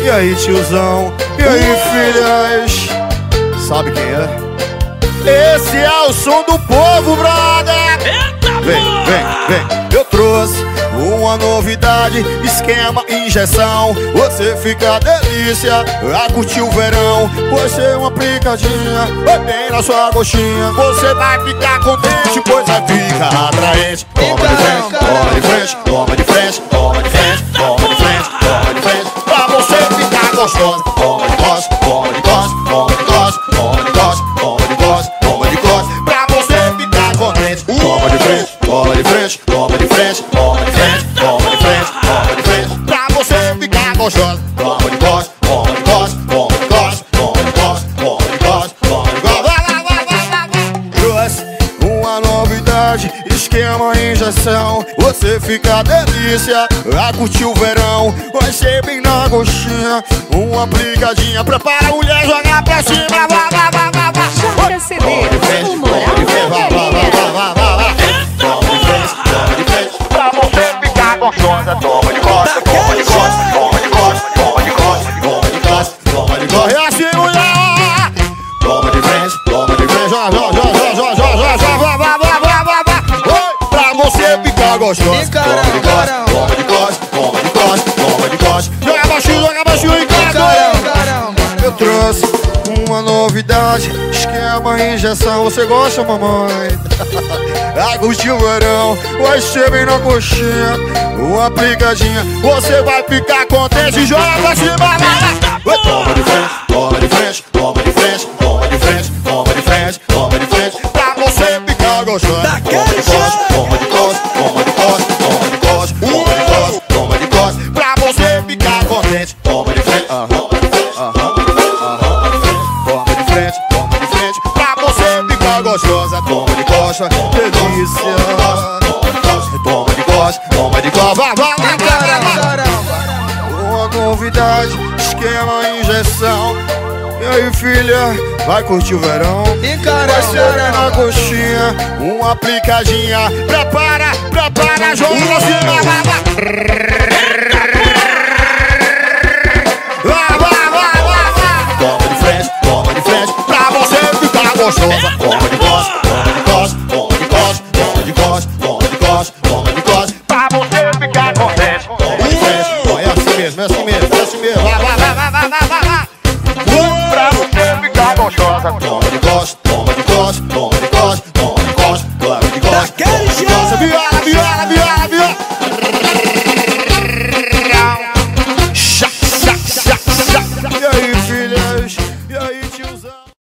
E aí, tiozão? E aí, filhas? Sabe quem é? Esse é o som do povo, brother! Vem, vem, vem. Eu trouxe uma novidade, esquema, injeção. Você fica delícia, a curtir o verão. Pois é uma picadinha, vai bem na sua coxinha. Você vai ficar contente, pois vai ficar atraente. Toma de frente, toma de frente, toma de frente, toma de frente, toma de frente, toma de frente. Pra você ficar gostosa. Toma de costa, toma de costa, toma de costa, toma de costa, toma de costa, toma de costa. Pra você ficar contente. Toma de frente, toma de frente, toma de frente, toma de frente, toma de frente, toma de frente. Pra você ficar gostosa. Toma de costa, toma de costa, toma de costa, toma de costa, toma de costa, toma de costa. Trouxe uma novidade, esquema, injeção. Você fica delícia, a curtir o verão. Vai ser bem na coxinha, uma picadinha. Prepara a mulher, joga pra cima. Vá, vá, vá, vá, vá. Joga CD, o moral gostosa, toma de costa, toma de costa, toma de costa, toma de costa, toma de costa, toma de costa. É assim, mulher! Toma de frente, joga, joga, joga, joga, joga, joga, vá, vá, vá, vá, vá. Oi, pra você ficar gostosa. Toma de costa, toma de costa, toma de costa, toma de costa. Joga baixinho e caramba. Eu trouxe uma novidade, esquema, injeção. Você gosta, mamãe? A curtir o verão, vai ser bem na coxinha, uma picadinha. Você vai ficar contente, joga pra cima. Toma de frente, toma de frente, toma de frente, toma de frente, toma de frente, toma de frente. Pra você ficar gostoso. Toma de costa, toma de costa, toma de costa, toma de costa, toma de costa, toma de costa. Pra você ficar contente. Toma de frente, toma de frente, toma de frente. Pra você ficar gostosa. Toma de costa, delícia. Toma de costa, toma de costa. Vá, vá, vá, caramba. Uma novidade, esquema, injeção. E aí, filha, vai curtir o verão. Vai ser na coxinha, uma picadinha. Prepara, joga assim, vá, vá, vá.